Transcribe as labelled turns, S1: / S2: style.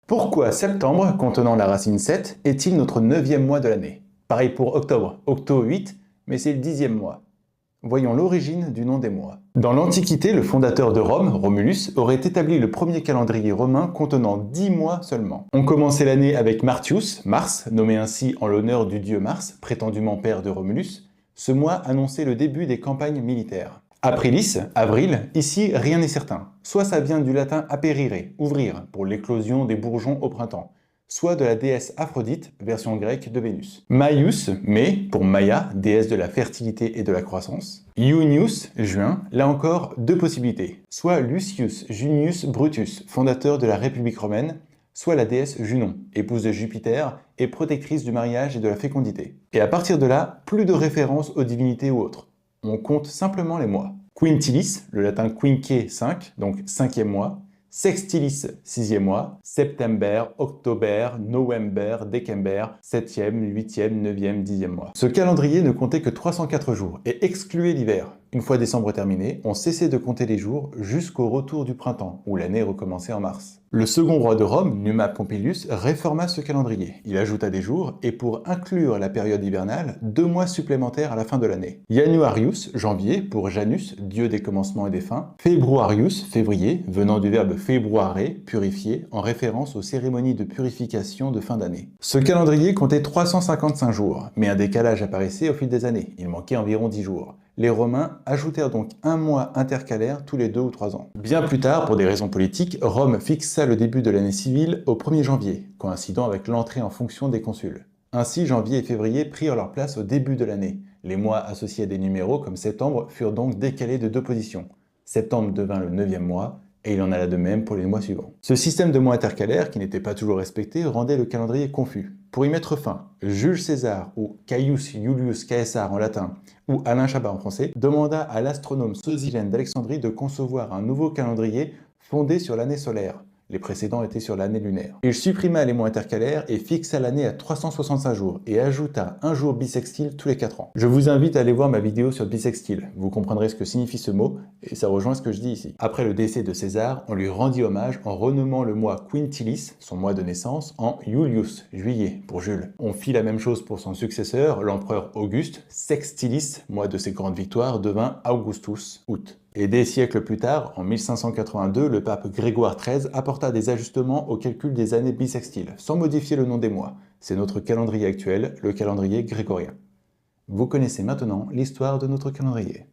S1: Pourquoi septembre, contenant la racine 7, est-il notre 9e mois de l'année? Pareil pour octobre, octo 8, mais c'est le 10e mois. Voyons l'origine du nom des mois. Dans l'Antiquité, le fondateur de Rome, Romulus, aurait établi le premier calendrier romain contenant 10 mois seulement. On commençait l'année avec Martius, Mars, nommé ainsi en l'honneur du dieu Mars, prétendument père de Romulus. Ce mois annonçait le début des campagnes militaires. Aprilis, avril, ici rien n'est certain. Soit ça vient du latin aperire, ouvrir, pour l'éclosion des bourgeons au printemps, soit de la déesse Aphrodite, version grecque de Vénus. Maius, mai, pour Maia, déesse de la fertilité et de la croissance. Iunius, juin, là encore deux possibilités. Soit Lucius Junius Brutus, fondateur de la République romaine, soit la déesse Junon, épouse de Jupiter et protectrice du mariage et de la fécondité. Et à partir de là, plus de références aux divinités ou autres. On compte simplement les mois. Quintilis, le latin quinque, 5, donc 5e mois. Sextilis, 6e mois. September, October, November, December, 7e, 8e, 9e, 10e mois. Ce calendrier ne comptait que 304 jours et excluait l'hiver. Une fois décembre terminé, on cessait de compter les jours jusqu'au retour du printemps, où l'année recommençait en mars. Le second roi de Rome, Numa Pompilius, réforma ce calendrier. Il ajouta des jours et pour inclure la période hivernale, 2 mois supplémentaires à la fin de l'année. Januarius, janvier, pour Janus, dieu des commencements et des fins. Februarius, février, venant du verbe februare, purifier, en référence aux cérémonies de purification de fin d'année. Ce calendrier comptait 355 jours, mais un décalage apparaissait au fil des années. Il manquait environ 10 jours. Les Romains ajoutèrent donc un mois intercalaire tous les 2 ou 3 ans. Bien plus tard, pour des raisons politiques, Rome fixa le début de l'année civile au 1er janvier, coïncidant avec l'entrée en fonction des consuls. Ainsi, janvier et février prirent leur place au début de l'année. Les mois associés à des numéros comme septembre furent donc décalés de 2 positions. Septembre devint le 9e mois, et il en alla de même pour les mois suivants. Ce système de mois intercalaires, qui n'était pas toujours respecté, rendait le calendrier confus. Pour y mettre fin, Jules César, ou Caius Iulius Caesar en latin, ou Alain Chabat en français, demanda à l'astronome Sosilène d'Alexandrie de concevoir un nouveau calendrier fondé sur l'année solaire. Les précédents étaient sur l'année lunaire. Il supprima les mois intercalaires et fixa l'année à 365 jours et ajouta un jour bissextile tous les 4 ans. Je vous invite à aller voir ma vidéo sur bissextile. Vous comprendrez ce que signifie ce mot et ça rejoint ce que je dis ici. Après le décès de César, on lui rendit hommage en renommant le mois Quintilis, son mois de naissance, en Iulius, juillet, pour Jules. On fit la même chose pour son successeur, l'empereur Auguste. Sextilis, mois de ses grandes victoires, devint Augustus, août. Et des siècles plus tard, en 1582, le pape Grégoire XIII apporta des ajustements au calcul des années bissextiles, sans modifier le nom des mois. C'est notre calendrier actuel, le calendrier grégorien. Vous connaissez maintenant l'histoire de notre calendrier.